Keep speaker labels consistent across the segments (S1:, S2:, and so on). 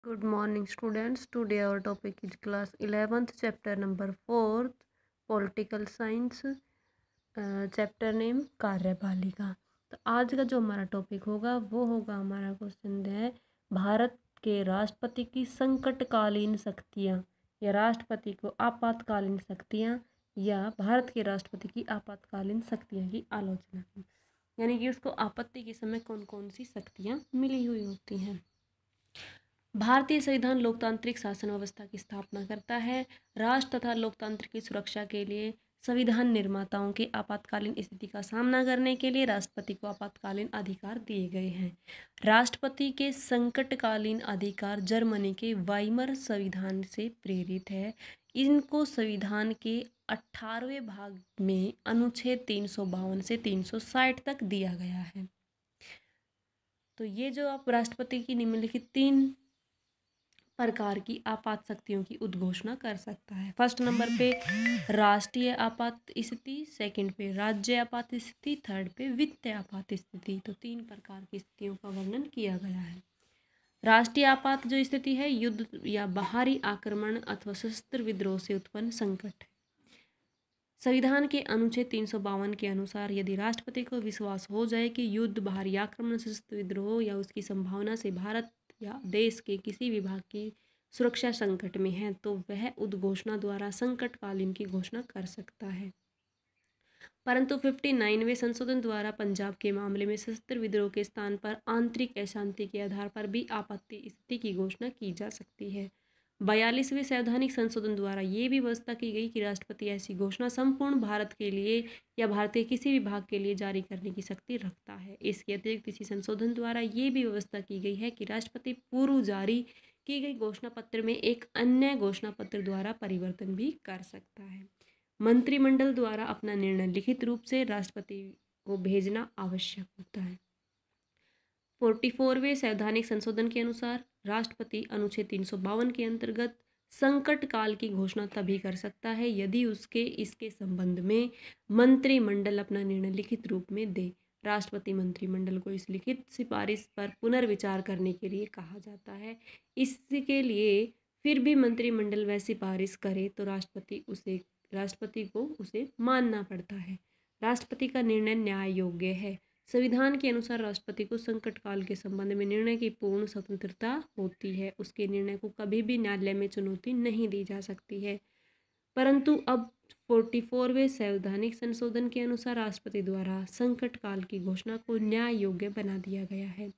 S1: Good morning, students. Today our topic is class 11th, chapter number 4th, political science, chapter name कार्यपालिका। तो आज का जो हमारा टॉपिक होगा वो होगा हमारा क्वेश्चन है भारत के राष्ट्रपति की संकटकालीन शक्तियाँ या राष्ट्रपति को आपातकालीन शक्तियाँ या भारत के राष्ट्रपति की आपातकालीन शक्तियाँ की आलोचना की, यानी कि उसको आपत्ति के समय कौन कौन सी शक्तियाँ मिली हुई होती हैं। भारतीय संविधान लोकतांत्रिक शासन व्यवस्था की स्थापना करता है। राष्ट्र तथा लोकतंत्र की सुरक्षा के लिए संविधान निर्माताओं के आपातकालीन स्थिति का सामना करने के लिए राष्ट्रपति को आपातकालीन अधिकार दिए गए हैं। राष्ट्रपति के संकटकालीन अधिकार जर्मनी के वाइमर संविधान से प्रेरित है। इनको संविधान के 18वें भाग में अनुच्छेद 352 से 360 तक दिया गया है। तो ये जो आप राष्ट्रपति की निम्नलिखित 3 प्रकार की आपात शक्तियों की उद्घोषणा कर सकता है। फर्स्ट नंबर पे राष्ट्रीय आपात स्थिति, सेकंड पे राज्य आपात स्थिति, थर्ड पे वित्तीय आपात स्थिति। तो 3 प्रकार की स्थितियों का वर्णन किया गया है। राष्ट्रीय आपात जो स्थिति है युद्ध या बाहरी आक्रमण अथवा सशस्त्र विद्रोह से उत्पन्न संकट है। संविधान के अनुच्छेद 352 के अनुसार यदि राष्ट्रपति को विश्वास हो जाए कि युद्ध, बाहरी आक्रमण, सशस्त्र विद्रोह या उसकी संभावना से भारत या देश के किसी विभाग की सुरक्षा संकट में है तो वह उद्घोषणा द्वारा संकटकालीन की घोषणा कर सकता है। परंतु 59वें संशोधन द्वारा पंजाब के मामले में सशस्त्र विद्रोह के स्थान पर आंतरिक अशांति के आधार पर भी आपत्ति स्थिति की घोषणा की जा सकती है। 42वें संवैधानिक संशोधन द्वारा ये भी व्यवस्था की गई कि राष्ट्रपति ऐसी घोषणा संपूर्ण भारत के लिए या भारत के किसी भी भाग के लिए जारी करने की शक्ति रखता है। इसके अतिरिक्त इसी संशोधन द्वारा ये भी व्यवस्था की गई है कि राष्ट्रपति पूर्व जारी की गई घोषणा पत्र में एक अन्य घोषणा पत्र द्वारा परिवर्तन भी कर सकता है। मंत्रिमंडल द्वारा अपना निर्णय लिखित रूप से राष्ट्रपति को भेजना आवश्यक होता है। 44वें संवैधानिक संशोधन के अनुसार राष्ट्रपति अनुच्छेद 352 के अंतर्गत संकट काल की घोषणा तभी कर सकता है यदि इसके संबंध में मंत्रिमंडल अपना निर्णय लिखित रूप में दे। राष्ट्रपति मंत्रिमंडल को इस लिखित सिफारिश पर पुनर्विचार करने के लिए कहा जाता है। इसके लिए फिर भी मंत्रिमंडल वह सिफारिश करे तो राष्ट्रपति को उसे मानना पड़ता है। राष्ट्रपति का निर्णय न्याय योग्य है। संविधान के अनुसार राष्ट्रपति को संकट काल के संबंध में निर्णय की पूर्ण स्वतंत्रता होती है। उसके निर्णय को कभी भी न्यायालय में चुनौती नहीं दी जा सकती है। परंतु अब 44वें संवैधानिक संशोधन के अनुसार राष्ट्रपति द्वारा संकट काल की घोषणा को न्याय योग्य बना दिया गया है।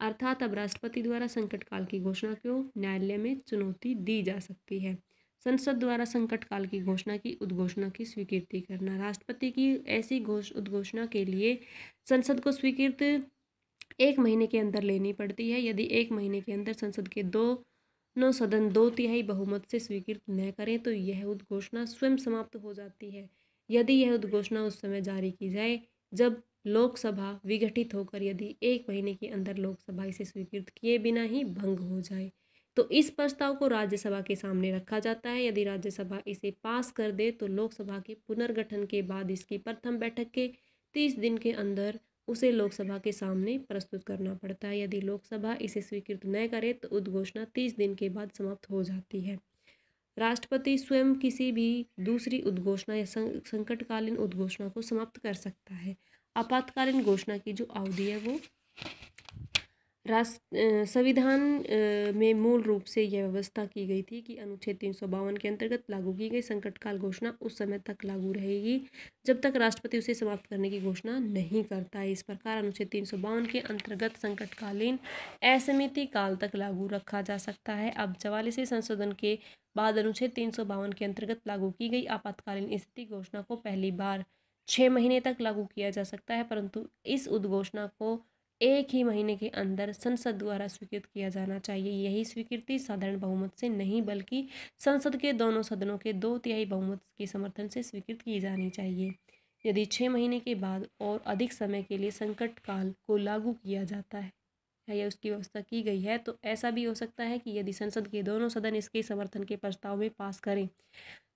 S1: अर्थात अब राष्ट्रपति द्वारा संकट काल की घोषणा को न्यायालय में चुनौती दी जा सकती है। संसद द्वारा संकट काल की घोषणा की उद्घोषणा की स्वीकृति करना। राष्ट्रपति की ऐसी उद्घोषणा के लिए संसद को स्वीकृति 1 महीने के अंदर लेनी पड़ती है। यदि 1 महीने के अंदर संसद के दोनों सदन 2/3 बहुमत से स्वीकृत न करें तो यह उद्घोषणा स्वयं समाप्त हो जाती है। यदि यह उद्घोषणा उस समय जारी की जाए जब लोकसभा विघटित होकर यदि 1 महीने के अंदर लोकसभा इसे स्वीकृत किए बिना ही भंग हो जाए तो इस प्रस्ताव को राज्यसभा के सामने रखा जाता है। यदि राज्यसभा इसे पास कर दे तो लोकसभा के पुनर्गठन के बाद इसकी प्रथम बैठक के 30 दिन के अंदर उसे लोकसभा के सामने प्रस्तुत करना पड़ता है। यदि लोकसभा इसे स्वीकृत न करे तो उद्घोषणा 30 दिन के बाद समाप्त हो जाती है। राष्ट्रपति स्वयं किसी भी दूसरी उद्घोषणा या संकटकालीन उद्घोषणा को समाप्त कर सकता है। आपातकालीन घोषणा की जो अवधि है वो संविधान में मूल रूप से यह व्यवस्था की गई थी कि अनुच्छेद 352 के अंतर्गत लागू की गई संकटकाल घोषणा उस समय तक लागू रहेगी जब तक राष्ट्रपति उसे समाप्त करने की घोषणा नहीं करता है। इस प्रकार अनुच्छेद 352 के अंतर्गत संकटकालीन असीमित काल तक लागू रखा जा सकता है। अब 44वें संशोधन के बाद अनुच्छेद 352 के अंतर्गत लागू की गई आपातकालीन स्थिति घोषणा को पहली बार 6 महीने तक लागू किया जा सकता है, परंतु इस उद्घोषणा को 1 ही महीने के अंदर संसद द्वारा स्वीकृत किया जाना चाहिए। यही स्वीकृति साधारण बहुमत से नहीं बल्कि संसद के दोनों सदनों के 2/3 बहुमत के समर्थन से स्वीकृत की जानी चाहिए। यदि 6 महीने के बाद और अधिक समय के लिए संकट काल को लागू किया जाता है या उसकी व्यवस्था की गई है तो ऐसा भी हो सकता है कि यदि संसद के दोनों सदन इसके समर्थन के प्रस्ताव में पास करें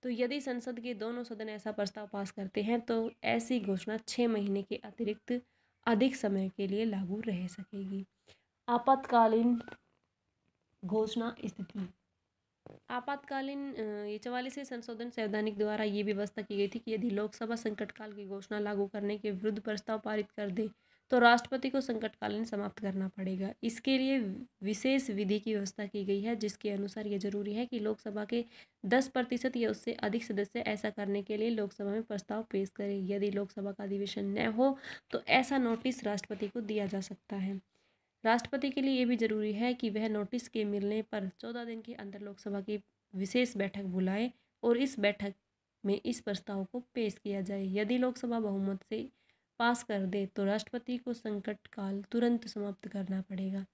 S1: तो यदि संसद के दोनों सदन ऐसा प्रस्ताव पास करते हैं तो ऐसी घोषणा 6 महीने के अतिरिक्त अधिक समय के लिए लागू रह सकेगी। आपातकालीन घोषणा स्थिति। आपातकालीन ये 44वें संशोधन संवैधानिक द्वारा ये व्यवस्था की गई थी कि यदि लोकसभा संकटकाल की घोषणा लागू करने के विरुद्ध प्रस्ताव पारित कर दे तो राष्ट्रपति को संकटकालीन समाप्त करना पड़ेगा। इसके लिए विशेष विधि की व्यवस्था की गई है, जिसके अनुसार ये जरूरी है कि लोकसभा के 10% या उससे अधिक सदस्य ऐसा करने के लिए लोकसभा में प्रस्ताव पेश करें। यदि लोकसभा का अधिवेशन न हो तो ऐसा नोटिस राष्ट्रपति को दिया जा सकता है। राष्ट्रपति के लिए ये भी जरूरी है कि वह नोटिस के मिलने पर 14 दिन के अंदर लोकसभा की विशेष बैठक बुलाए और इस बैठक में इस प्रस्ताव को पेश किया जाए। यदि लोकसभा बहुमत से पास कर दे तो राष्ट्रपति को संकट काल तुरंत समाप्त करना पड़ेगा।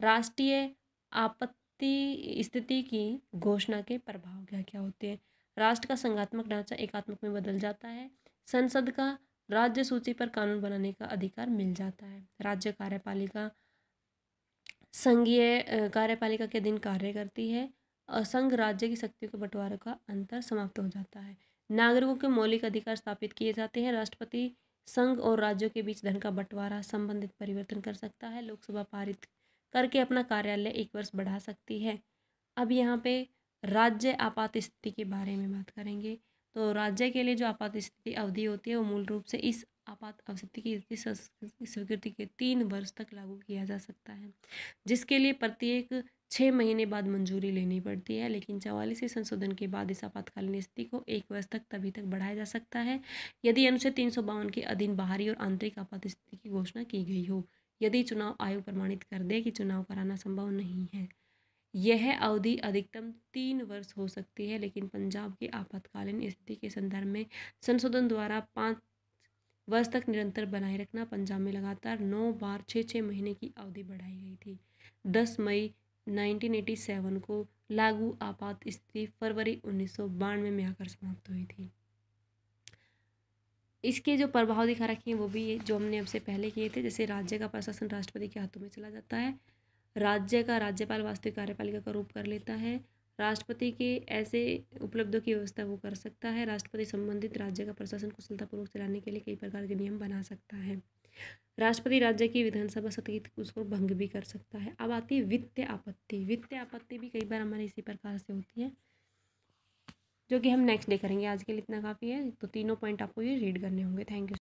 S1: राष्ट्रीय आपत्ति स्थिति की घोषणा के प्रभाव क्या क्या होते हैं। राष्ट्र का संघात्मक ढांचा एकात्मक में बदल जाता है। संसद का राज्य सूची पर कानून बनाने का अधिकार मिल जाता है। राज्य कार्यपालिका संघीय कार्यपालिका के अधीन कार्य करती है और संघ राज्य की शक्तियों के बंटवारे का अंतर समाप्त हो जाता है। नागरिकों के मौलिक अधिकार स्थापित किए जाते हैं। राष्ट्रपति संघ और राज्यों के बीच धन का बंटवारा संबंधित परिवर्तन कर सकता है। लोकसभा पारित करके अपना कार्यालय 1 वर्ष बढ़ा सकती है। अब यहाँ पे राज्य आपात स्थिति के बारे में बात करेंगे। तो राज्य के लिए जो आपात स्थिति अवधि होती है वो मूल रूप से इस आपात स्थिति की स्वीकृति के 3 वर्ष तक लागू किया जा सकता है, जिसके लिए प्रत्येक 6 महीने बाद मंजूरी लेनी पड़ती है। लेकिन 44वें संशोधन के बाद इस आपातकालीन स्थिति को 1 वर्ष तक तभी तक बढ़ाया जा सकता है यदि अनुच्छेद 352 के अधीन बाहरी और आंतरिक आपात स्थिति की घोषणा की गई हो, यदि चुनाव आयोग प्रमाणित कर दे कि चुनाव कराना संभव नहीं है। यह अवधि अधिकतम 3 वर्ष हो सकती है, लेकिन पंजाब की आपातकालीन स्थिति के संदर्भ में संशोधन द्वारा 5 वर्ष तक निरंतर बनाए रखना पंजाब में लगातार 9 बार 6-6 महीने की अवधि बढ़ाई गई थी। 10 मई 1987 को लागू आपात स्थिति फरवरी 1992 में आकर समाप्त हुई थी। इसके जो प्रभाव दिखा रखे हैं वो भी जो हमने अब से पहले किए थे, जैसे राज्य का प्रशासन राष्ट्रपति के हाथों में चला जाता है। राज्य का राज्यपाल वास्तविक कार्यपालिका का रूप कर लेता है। राष्ट्रपति के ऐसे उपलब्धियों की व्यवस्था वो कर सकता है। राष्ट्रपति संबंधित राज्य का प्रशासन कुशलतापूर्वक चलाने के लिए कई प्रकार के नियम बना सकता है। राष्ट्रपति राज्य की विधानसभा सत्ता उसको भंग भी कर सकता है। अब आती है वित्तीय आपत्ति। वित्तीय आपत्ति भी कई बार हमारे इसी प्रकार से होती है, जो कि हम नेक्स्ट डे करेंगे। आज के लिए इतना काफ़ी है, तो तीनों पॉइंट आपको ये रीड करने होंगे। Thank you.